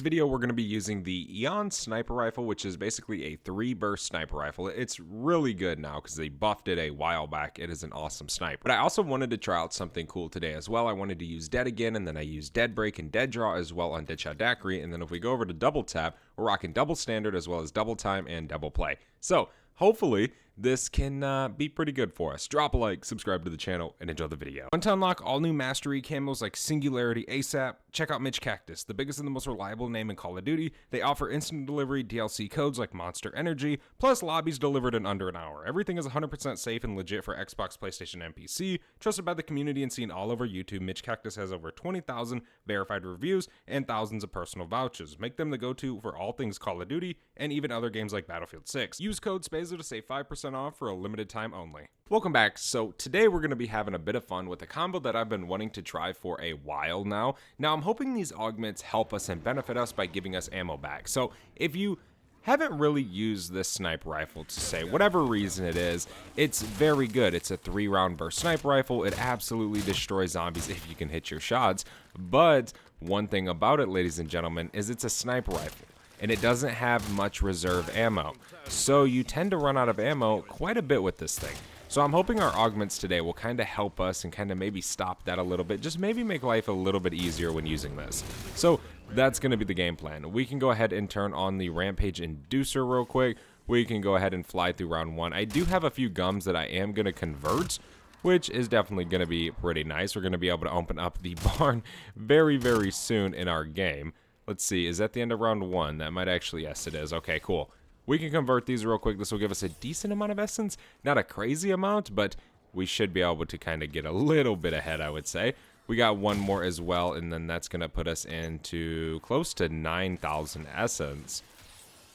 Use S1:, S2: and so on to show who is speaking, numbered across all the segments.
S1: video, we're going to be using the Eon sniper rifle, which is basically a 3-burst sniper rifle. It's really good now because they buffed it a while back. It is an awesome sniper. But I also wanted to try out something cool today as well. I wanted to use Dead again, and then I used Dead Break and Dead Draw as well on Deadshot Daiquiri. And then if we go over to Double Tap, we're rocking Double Standard as well as Double Time and Double Play. So hopefully this can be pretty good for us. Drop a like, subscribe to the channel, and enjoy the video. Want to unlock all new mastery camos like Singularity ASAP? Check out Mitch Cactus, the biggest and the most reliable name in Call of Duty. They offer instant delivery DLC codes like Monster Energy, plus lobbies delivered in under an hour. Everything is 100% safe and legit for Xbox, PlayStation, and PC. Trusted by the community and seen all over YouTube, Mitch Cactus has over 20,000 verified reviews and thousands of personal vouchers. Make them the go-to for all things Call of Duty and even other games like Battlefield 6. Use code SPAZO to save 5% off for a limited time only. Welcome back. So today we're going to be having a bit of fun with a combo that I've been wanting to try for a while now. Now I'm hoping these augments help us and benefit us by giving us ammo back. So if you haven't really used this sniper rifle to say whatever reason it is, it's very good. It's a 3-round burst sniper rifle. It absolutely destroys zombies if you can hit your shots. But one thing about it, ladies and gentlemen, is it's a sniper rifle, and it doesn't have much reserve ammo. So you tend to run out of ammo quite a bit with this thing. So I'm hoping our augments today will kind of help us and kind of maybe stop that a little bit. Just maybe make life a little bit easier when using this. So that's going to be the game plan. We can go ahead and turn on the Rampage Inducer real quick. We can go ahead and fly through round 1. I do have a few gums that I am going to convert, which is definitely going to be pretty nice. We're going to be able to open up the barn very, very soon in our game. Let's see, is that the end of round 1? That might actually, yes it is. Okay, cool. We can convert these real quick. This will give us a decent amount of essence. Not a crazy amount, but we should be able to kind of get a little bit ahead, I would say. We got one more as well, and then that's going to put us into close to 9,000 essence.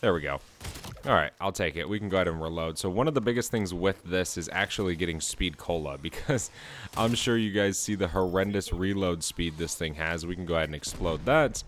S1: There we go. All right, I'll take it. We can go ahead and reload. So one of the biggest things with this is actually getting speed cola, because I'm sure you guys see the horrendous reload speed this thing has. We can go ahead and explode that.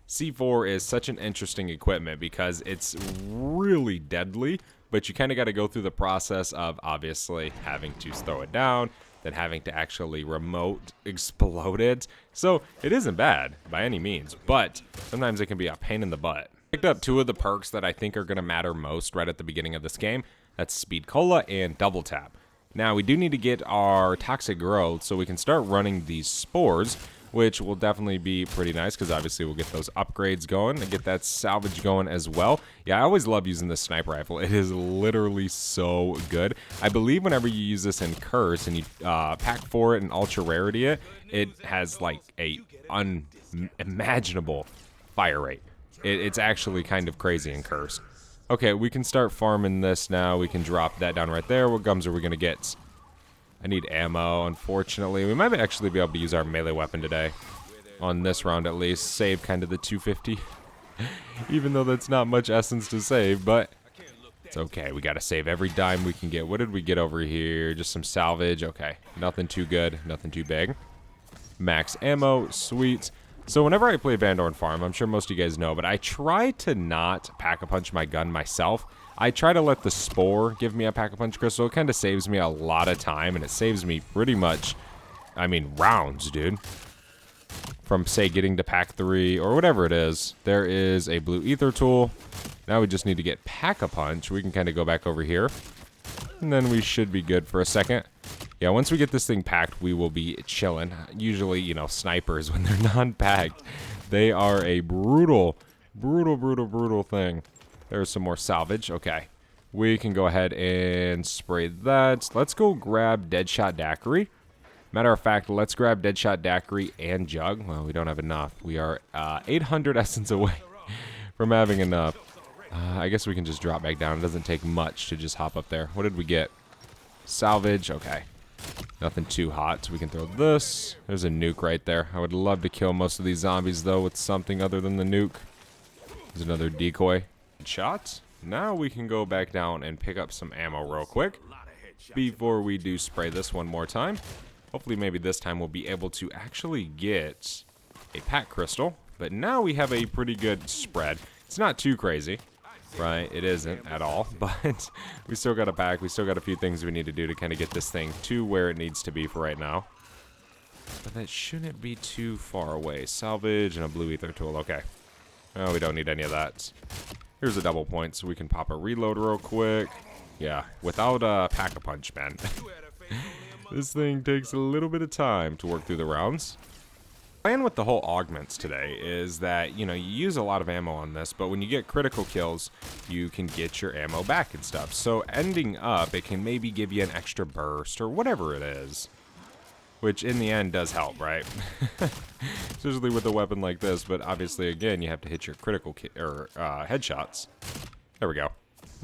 S1: C4 is such an interesting equipment because it's really deadly, but you kind of got to go through the process of obviously having to throw it down, then having to actually remote explode it. So it isn't bad by any means, but sometimes it can be a pain in the butt. Picked up 2 of the perks that I think are going to matter most right at the beginning of this game. That's Speed Cola and Double Tap. Now we do need to get our Toxic Growth so we can start running these spores, which will definitely be pretty nice because obviously we'll get those upgrades going and get that salvage going as well. Yeah, I always love using this sniper rifle. It is literally so good. I believe whenever you use this in Curse and you pack for it and ultra rarity it, it has like a unimaginable fire rate. It's actually kind of crazy in Curse. Okay, we can start farming this now. We can drop that down right there. What gums are we going to get? I need ammo, unfortunately. We might actually be able to use our melee weapon today. On this round, at least. Save kind of the 250. Even though that's not much essence to save, but it's okay. We got to save every dime we can get. What did we get over here? Just some salvage. Okay. Nothing too good. Nothing too big. Max ammo. Sweet. So whenever I play Van Dorn Farm, I'm sure most of you guys know, but I try to not pack-a-punch my gun myself. I try to let the Spore give me a pack-a-punch crystal. It kind of saves me a lot of time, and it saves me pretty much, I mean, rounds, dude. From, say, getting to pack 3 or whatever it is. There is a blue ether tool. Now we just need to get pack-a-punch. We can kind of go back over here, and then we should be good for a second. Yeah, once we get this thing packed, we will be chilling. Usually, you know, snipers, when they're non-packed, they are a brutal thing. There's some more salvage. Okay. We can go ahead and spray that. Let's go grab Deadshot Daiquiri. Matter of fact, let's grab Deadshot Daiquiri and Jug. Well, we don't have enough. We are 800 essence away from having enough. I guess we can just drop back down. It doesn't take much to just hop up there. What did we get? Salvage. Okay. Nothing too hot, so we can throw this. There's a nuke right there. I would love to kill most of these zombies, though, with something other than the nuke. There's another decoy. Shots. Now we can go back down and pick up some ammo real quick before we do spray this one more time. Hopefully maybe this time we'll be able to actually get a pack crystal. But now we have a pretty good spread. It's not too crazy, right? It isn't at all, but we still got a pack. We still got a few things we need to do to kind of get this thing to where it needs to be for right now. But that shouldn't be too far away. Salvage and a blue ether tool. Okay. Oh, we don't need any of that. Here's a double point, so we can pop a reload real quick. Yeah, without a pack-a-punch, man. This thing takes a little bit of time to work through the rounds. The plan with the whole augments today is that, you use a lot of ammo on this, but when you get critical kills, you can get your ammo back and stuff. So ending up, it can maybe give you an extra burst or whatever it is. Which in the end does help, right? Especially with a weapon like this, but obviously, again, you have to hit your critical headshots. There we go.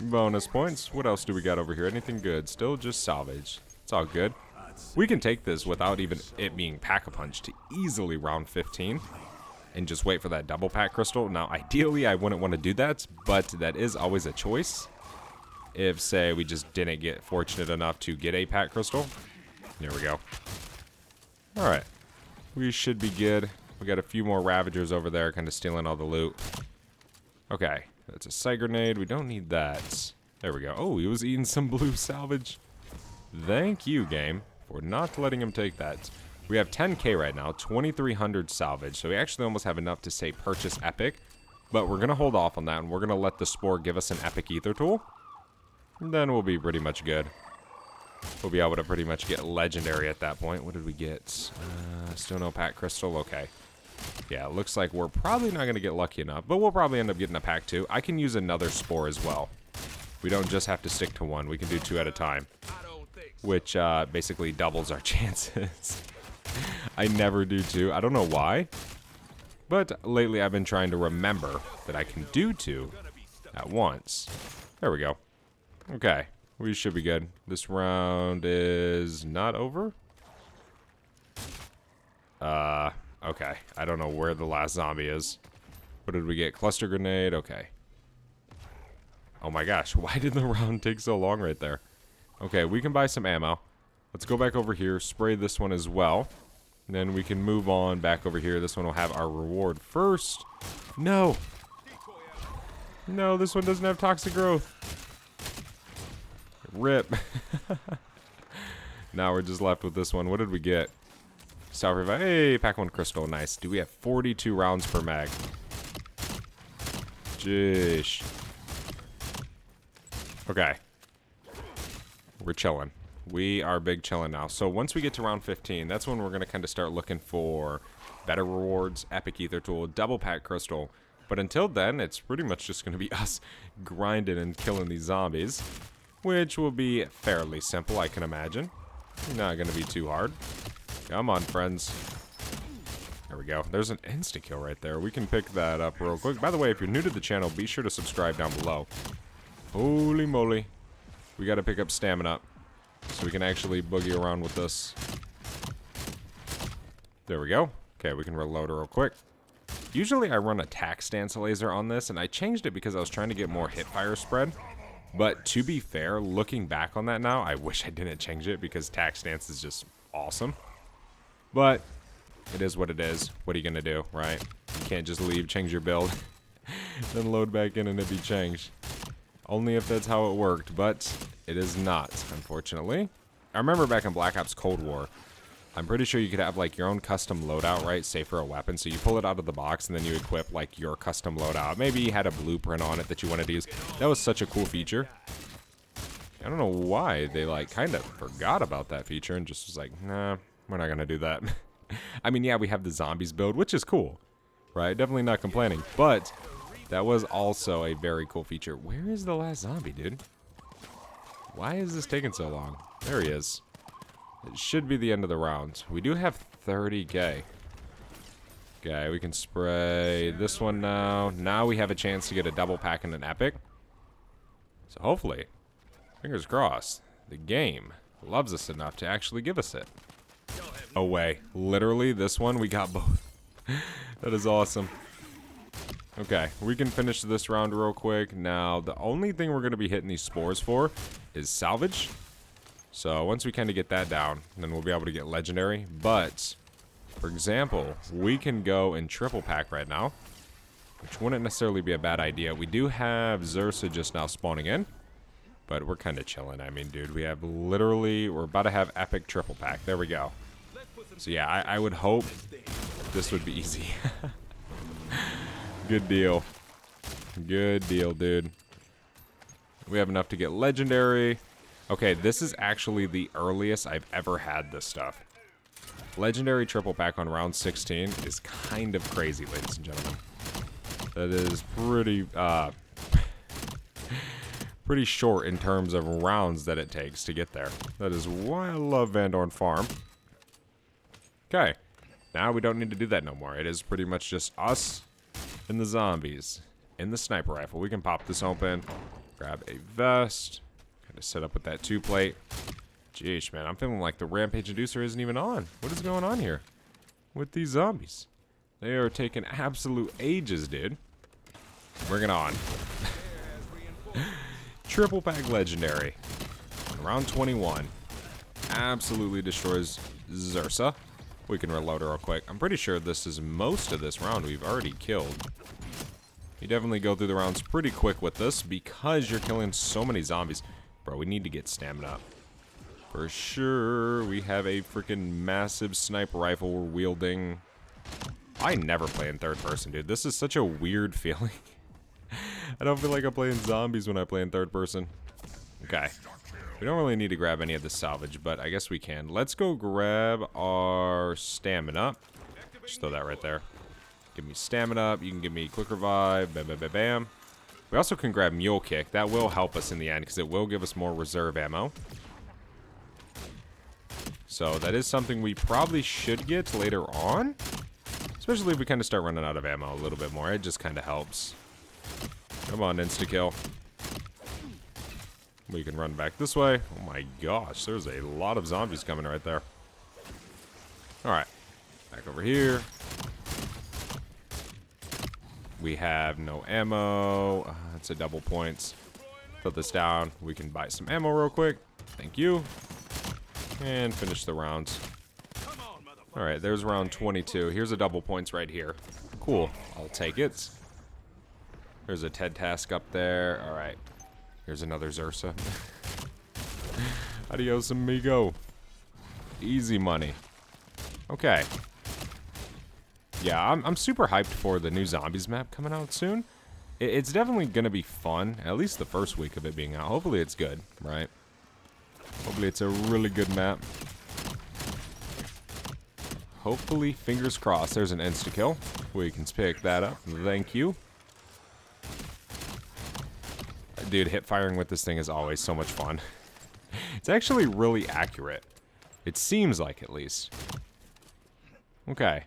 S1: Bonus points. What else do we got over here? Anything good? Still just salvage. It's all good. We can take this without even it being pack-a-punch to easily round 15 and just wait for that double pack crystal. Now, ideally, I wouldn't want to do that, but that is always a choice. If, say, we just didn't get fortunate enough to get a pack crystal. There we go. Alright, we should be good. We got a few more Ravagers over there kind of stealing all the loot. Okay, that's a sight grenade. We don't need that. There we go. Oh, he was eating some blue salvage. Thank you, game, for not letting him take that. We have 10k right now, 2300 salvage, so we actually almost have enough to say purchase epic. But we're going to hold off on that, and we're going to let the Spore give us an epic ether tool. And then we'll be pretty much good. We'll be able to pretty much get legendary at that point. What did we get? Still no pack crystal. Okay. Yeah, it looks like we're probably not going to get lucky enough, but we'll probably end up getting a pack too. I can use another Spore as well. We don't just have to stick to one. We can do 2 at a time, which basically doubles our chances. I never do 2. I don't know why, but lately I've been trying to remember that I can do 2 at once. There we go. Okay. We should be good. This round is not over. Okay. I don't know where the last zombie is. What did we get? Cluster grenade. Okay. Oh my gosh. Why did the round take so long right there? Okay, we can buy some ammo. Let's go back over here. Spray this one as well. And then we can move on back over here. This one will have our reward first. No. No, this one doesn't have toxic growth. Rip. Now we're just left with this one. What did we get? Self revive. Hey, pack 1 crystal. Nice. Do we have 42 rounds per mag? Jeesh. Okay. We're chilling. We are big chilling now. So once we get to round 15, that's when we're going to kind of start looking for better rewards, epic ether tool, double pack crystal. But until then, it's pretty much just going to be us grinding and killing these zombies. Which will be fairly simple, I can imagine. Not going to be too hard. Come on, friends. There we go. There's an insta-kill right there. We can pick that up real quick. By the way, if you're new to the channel, be sure to subscribe down below. Holy moly. We got to pick up stamina so we can actually boogie around with this. There we go. Okay, we can reload it real quick. Usually I run attack stance laser on this, and I changed it because I was trying to get more hipfire spread. But to be fair, looking back on that now, I wish I didn't change it because attack stance is just awesome. But it is what it is. What are you going to do, right? You can't just leave, change your build, then load back in and it be changed. Only if that's how it worked, but it is not, unfortunately. I remember back in Black Ops Cold War, I'm pretty sure you could have like your own custom loadout, right? Say for a weapon. So you pull it out of the box and then you equip like your custom loadout. Maybe you had a blueprint on it that you wanted to use. That was such a cool feature. I don't know why they like kind of forgot about that feature and just was like, nah, we're not going to do that. I mean, yeah, we have the zombies build, which is cool, right? Definitely not complaining, but that was also a very cool feature. Where is the last zombie, dude? Why is this taking so long? There he is. It should be the end of the round. We do have 30k. Okay, we can spray this one now. Now we have a chance to get a double pack and an epic. So hopefully, fingers crossed, the game loves us enough to actually give us it. Oh, way. Literally, this one, we got both. That is awesome. Okay, we can finish this round real quick. Now, the only thing we're going to be hitting these spores for is salvage. So once we kind of get that down, then we'll be able to get legendary. But, for example, we can go in triple pack right now, which wouldn't necessarily be a bad idea. We do have Xursa just now spawning in, but we're kind of chilling. I mean, dude, we have literally, we're about to have epic triple pack. There we go. So yeah, I would hope this would be easy. Good deal. Good deal, dude. We have enough to get legendary. Okay, this is actually the earliest I've ever had this stuff. Legendary triple pack on round 16 is kind of crazy, ladies and gentlemen. That is pretty, pretty short in terms of rounds that it takes to get there. That is why I love Van Dorn Farm. Okay, now we don't need to do that no more. It is pretty much just us and the zombies in the sniper rifle. We can pop this open, grab a vest, kind of set up with that 2-plate. Jeez, man, I'm feeling like the Rampage Inducer isn't even on. What is going on here with these zombies? They are taking absolute ages, dude. Bring it on. Triple pack legendary. Round 21. Absolutely destroys Zursa. We can reload her real quick. I'm pretty sure this is most of this round we've already killed. You definitely go through the rounds pretty quick with this because you're killing so many zombies. Bro, we need to get stamina up. For sure, we have a freaking massive sniper rifle we're wielding. I never play in third person, dude. This is such a weird feeling. I don't feel like I'm playing zombies when I play in third person. Okay. We don't really need to grab any of the salvage, but I guess we can. Let's go grab our stamina. Just throw that right there. Give me stamina up. You can give me quick revive. Bam, bam, bam, bam. We also can grab mule kick. That will help us in the end because it will give us more reserve ammo. So that is something we probably should get later on. Especially if we kind of start running out of ammo a little bit more. It just kind of helps. Come on, insta-kill. We can run back this way. Oh my gosh, there's a lot of zombies coming right there. Alright. Back over here. We have no ammo. It's a double points. Put this down. We can buy some ammo real quick. Thank you. And finish the rounds. Alright, there's round 22. Here's a double points right here. Cool. I'll take it. There's a TED task up there. Alright. Here's another Zursa. Adios, amigo. Easy money. Okay. Yeah, I'm super hyped for the new zombies map coming out soon. It's definitely going to be fun. At least the first week of it being out. Hopefully it's good, right? Hopefully it's a really good map. Hopefully, fingers crossed, there's an insta-kill. We can pick that up. Thank you. Dude, hip firing with this thing is always so much fun. It's actually really accurate. It seems like, at least. Okay.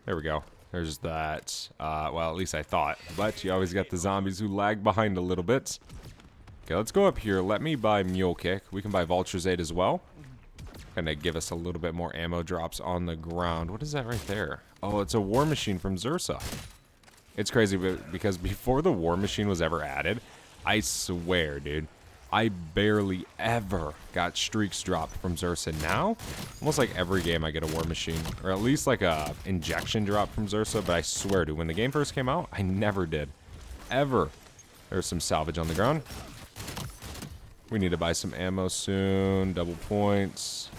S1: There we go. There's that. Well, at least I thought. But you always got the zombies who lag behind a little bit. Okay, let's go up here. Let me buy Mule Kick. We can buy Vulture's Aid as well. Gonna give us a little bit more ammo drops on the ground. What is that right there? Oh, it's a war machine from Zursa. It's crazy because before the war machine was ever added, I swear, dude, I barely ever got streaks dropped from Zursa. Now, almost like every game I get a war machine, or at least like a injection drop from Zursa, but I swear, dude, when the game first came out, I never did. Ever. There's some salvage on the ground. We need to buy some ammo soon. Double points.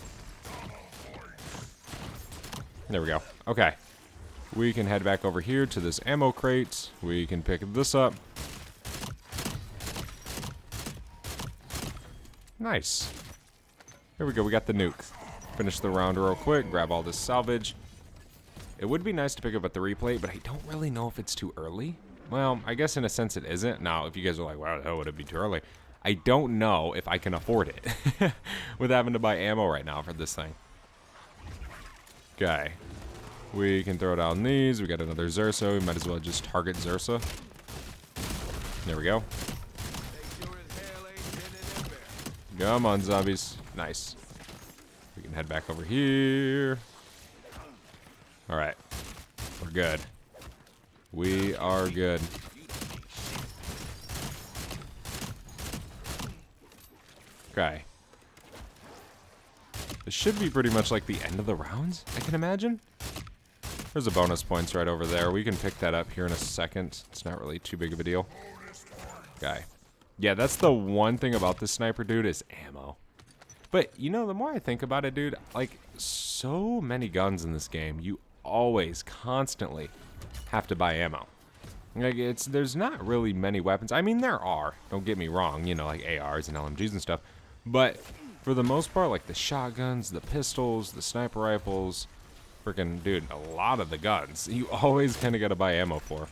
S1: There we go. Okay. We can head back over here to this ammo crate. We can pick this up. Nice. Here we go. We got the nuke. Finish the round real quick. Grab all this salvage. It would be nice to pick up a 3-plate, but I don't really know if it's too early. Well, I guess in a sense it isn't. Now, if you guys are like, wow, the hell would it be too early? I don't know if I can afford it with having to buy ammo right now for this thing. Okay. We can throw down these. We got another Zursa. We might as well just target Zursa. There we go. Come on, zombies. Nice. We can head back over here. Alright. We're good. We are good. Okay. This should be pretty much like the end of the rounds, I can imagine. There's a bonus points right over there. We can pick that up here in a second. It's not really too big of a deal. Okay. Yeah, that's the one thing about this sniper, dude, is ammo. But, you know, the more I think about it, dude, like, so many guns in this game, you always, constantly have to buy ammo. Like, there's not really many weapons. I mean, there are. Don't get me wrong, you know, like ARs and LMGs and stuff. But for the most part, like the shotguns, the pistols, the sniper rifles, freaking, dude, a lot of the guns, you always kind of got to buy ammo for.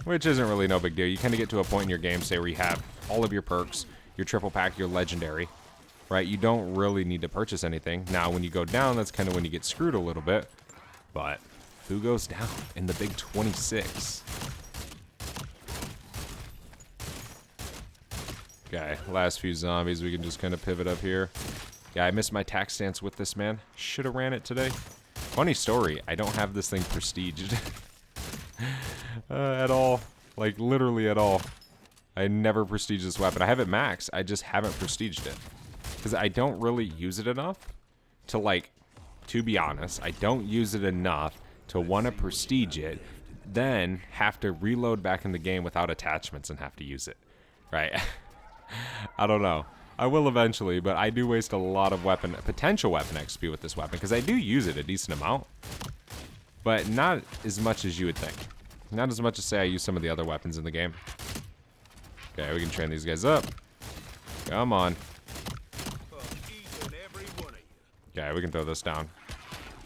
S1: Which isn't really no big deal. You kind of get to a point in your game, say, where you have all of your perks, your triple pack, your legendary, right? You don't really need to purchase anything. Now, when you go down, that's kind of when you get screwed a little bit. But who goes down in the big 26? Okay, last few zombies. We can just kind of pivot up here. Yeah, I missed my tack stance with this, man. Should have ran it today. Funny story, I don't have this thing prestiged. At all. Like, literally at all. I never prestige this weapon. I have it maxed. I just haven't prestiged it. Because I don't really use it enough to, like, to be honest, I don't use it enough to want to prestige it, then have to reload back in the game without attachments and have to use it. Right? I don't know. I will eventually, but I do waste a lot of potential weapon XP with this weapon, because I do use it a decent amount. But not as much as you would think. Not as much as, say, I use some of the other weapons in the game. Okay, we can train these guys up. Come on. Okay, we can throw this down.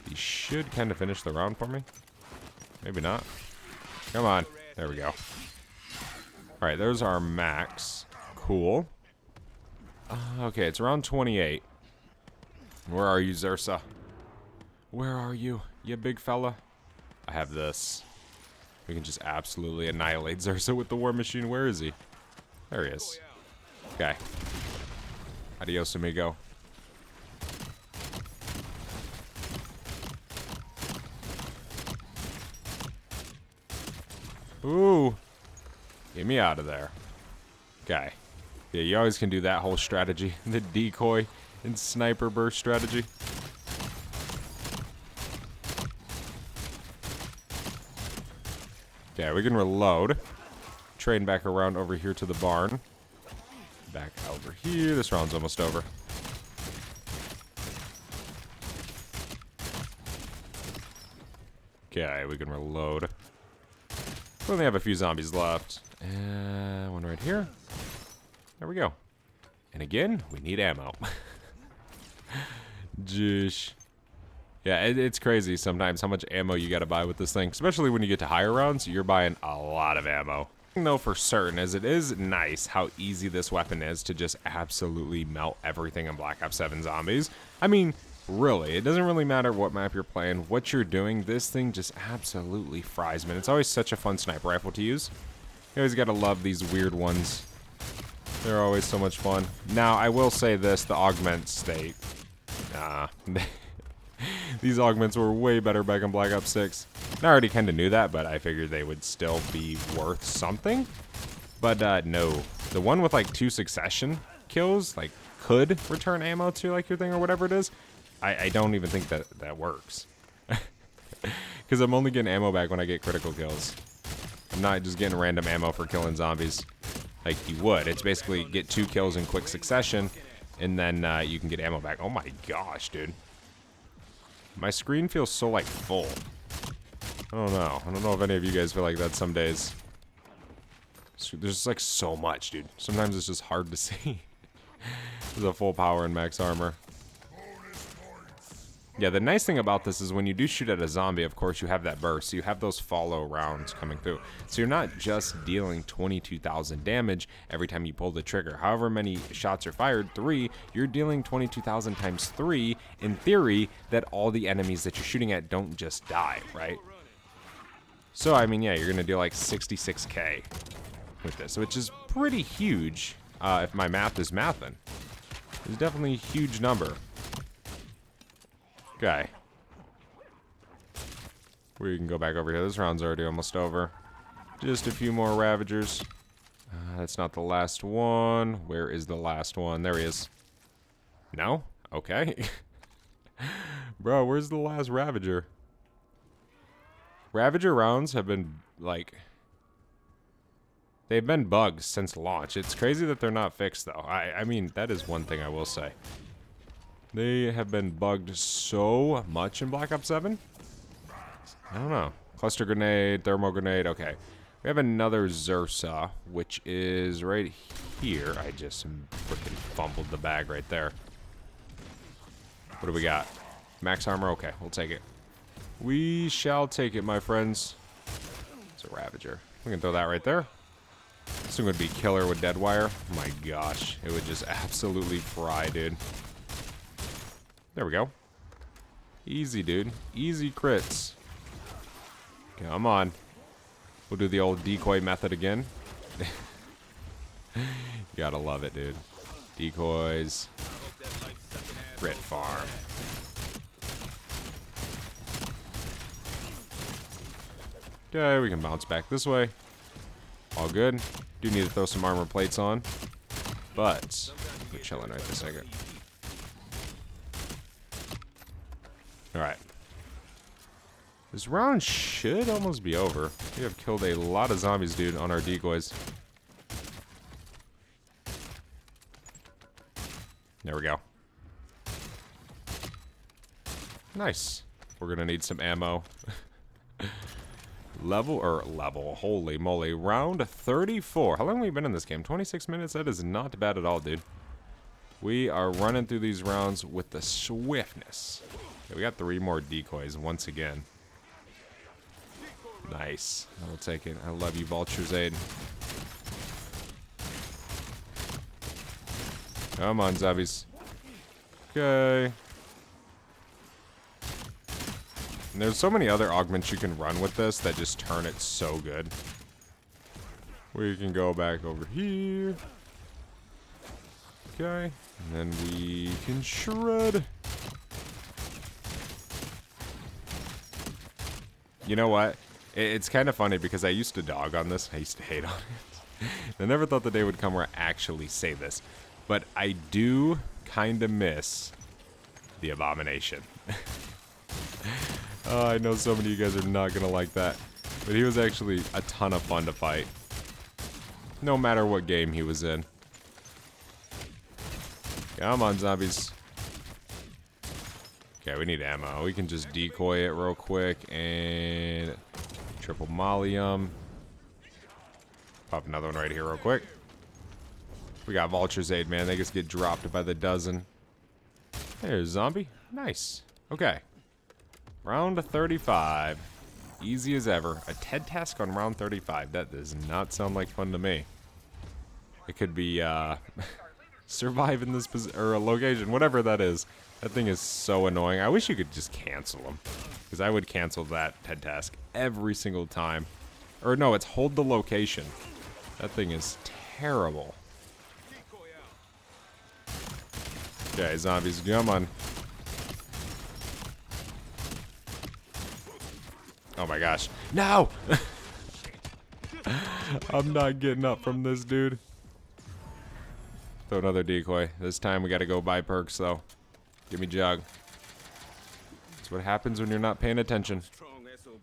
S1: He should kind of finish the round for me. Maybe not. Come on. There we go. Alright, there's our max. Cool. Okay, it's around 28. Where are you, Zersa? Where are you, you big fella? I have this. We can just absolutely annihilate Zersa with the war machine. Where is he? There he is. Okay. Adios, amigo. Ooh. Get me out of there. Okay. Yeah, you always can do that whole strategy. The decoy and sniper burst strategy. Okay, we can reload. Train back around over here to the barn. Back over here. This round's almost over. Okay, we can reload. We only have a few zombies left. One right here. There we go. And again, we need ammo. Jeesh. Yeah, it's crazy sometimes how much ammo you gotta buy with this thing. Especially when you get to higher rounds, you're buying a lot of ammo. No, for certain, as it is nice how easy this weapon is to just absolutely melt everything in Black Ops 7 Zombies. I mean, really, it doesn't really matter what map you're playing, what you're doing, this thing just absolutely fries, man. It's always such a fun sniper rifle to use. You always gotta love these weird ones. They're always so much fun. Now, I will say this, the augments, these augments were way better back in Black Ops 6. I already kind of knew that, but I figured they would still be worth something. But no, the one with like 2 succession kills, like, could return ammo to like your thing or whatever it is. I don't even think that works. Because I'm only getting ammo back when I get critical kills. I'm not just getting random ammo for killing zombies like you would. It's basically get 2 kills in quick succession, and then you can get ammo back. Oh my gosh, dude. My screen feels so, like, full. I don't know. I don't know if any of you guys feel like that some days. There's just, like, so much, dude. Sometimes it's just hard to see. There's a full power and max armor. Yeah, the nice thing about this is when you do shoot at a zombie, of course, you have that burst. So you have those follow rounds coming through. So you're not just dealing 22,000 damage every time you pull the trigger. However many shots are fired, 3, you're dealing 22,000 times 3, in theory, that all the enemies that you're shooting at don't just die, right? So, I mean, yeah, you're going to deal like 66k with this, which is pretty huge if my math is mathin'. It's definitely a huge number. Okay. We can go back over here. This round's already almost over. Just a few more Ravagers. That's not the last one. Where is the last one? There he is. No? Okay. Bro, where's the last Ravager? Ravager rounds have been, like... they've been bugged since launch. It's crazy that they're not fixed, though. I mean, that is one thing I will say. They have been bugged so much in Black Ops 7. I don't know. Cluster grenade, thermal grenade. Okay. We have another Zersa, which is right here. I just freaking fumbled the bag right there. What do we got? Max armor? Okay, we'll take it. We shall take it, my friends. It's a Ravager. We can throw that right there. This thing would be killer with dead wire. Oh my gosh. It would just absolutely fry, dude. There we go. Easy, dude. Easy crits. Come on. We'll do the old decoy method again. Gotta love it, dude. Decoys. Crit farm. Okay, we can bounce back this way. All good. Do need to throw some armor plates on. But we're chilling right this second. Alright. This round should almost be over. We have killed a lot of zombies, dude, on our decoys. There we go. Nice. We're gonna need some ammo. Level, holy moly. Round 34. How long have we been in this game? 26 minutes? That is not bad at all, dude. We are running through these rounds with the swiftness. Okay, we got 3 more decoys once again. Nice. I'll take it. I love you, Vulture's Aid. Come on, zombies. Okay. And there's so many other augments you can run with this that just turn it so good. We can go back over here. Okay. And then we can shred. You know what? It's kind of funny because I used to dog on this. I used to hate on it. I never thought the day would come where I actually say this. But I do kind of miss the Abomination. Oh, I know so many of you guys are not going to like that. But he was actually a ton of fun to fight. No matter what game he was in. Come on, zombies. Okay, we need ammo. We can just decoy it real quick and triple mollium. Pop another one right here real quick. We got Vulture's Aid, man. They just get dropped by the dozen. There's zombie. Nice. Okay. Round 35. Easy as ever. A TED task on round 35. That does not sound like fun to me. It could be survive in this or a location, whatever that is. That thing is so annoying. I wish you could just cancel them. Because I would cancel that TED task every single time. Or no, it's hold the location. That thing is terrible. Okay, zombies, come on. Oh my gosh. No! I'm not getting up from this, dude. Throw another decoy. This time we gotta go buy perks, though. Give me jug. That's what happens when you're not paying attention.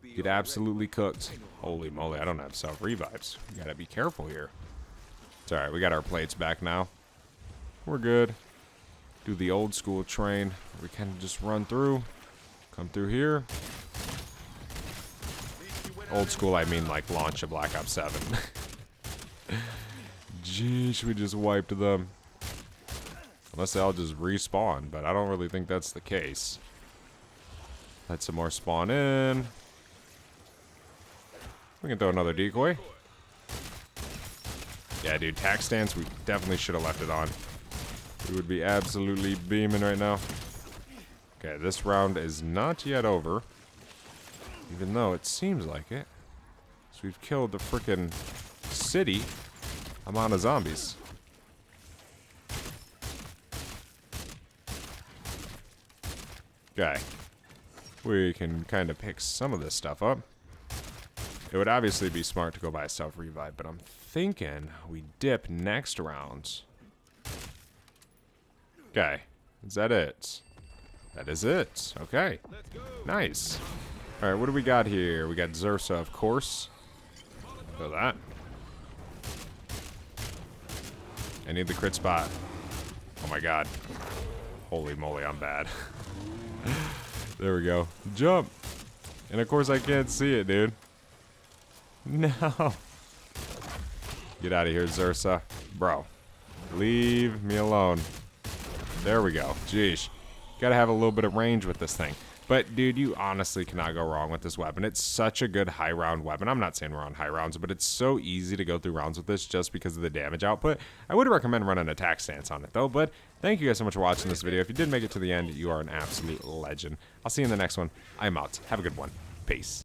S1: You get absolutely cooked. Holy moly, I don't have self-revives. We gotta be careful here. It's alright, we got our plates back now. We're good. Do the old school train. We can just run through. Come through here. Old school, I mean like launch a Black Ops 7. Jeez, we just wiped them. Unless they all just respawn, but I don't really think that's the case. Let some more spawn in. We can throw another decoy. Yeah, dude, tac stance, we definitely should have left it on. We would be absolutely beaming right now. Okay, this round is not yet over. Even though it seems like it. So we've killed the frickin' city amount of zombies. Okay. We can kind of pick some of this stuff up. It would obviously be smart to go buy a self-revive, but I'm thinking we dip next round. Okay. Is that it? That is it. Okay. Nice. Alright, what do we got here? We got Zersa, of course. Throw that. I need the crit spot. Oh my god. Holy moly, I'm bad. There we go. Jump. And of course I can't see it, dude. No. Get out of here, Zursa. Bro. Leave me alone. There we go. Jeez. Gotta have a little bit of range with this thing. But, dude, you honestly cannot go wrong with this weapon. It's such a good high-round weapon. I'm not saying we're on high rounds, but it's so easy to go through rounds with this just because of the damage output. I would recommend running an attack stance on it, though. But thank you guys so much for watching this video. If you did make it to the end, you are an absolute legend. I'll see you in the next one. I'm out. Have a good one. Peace.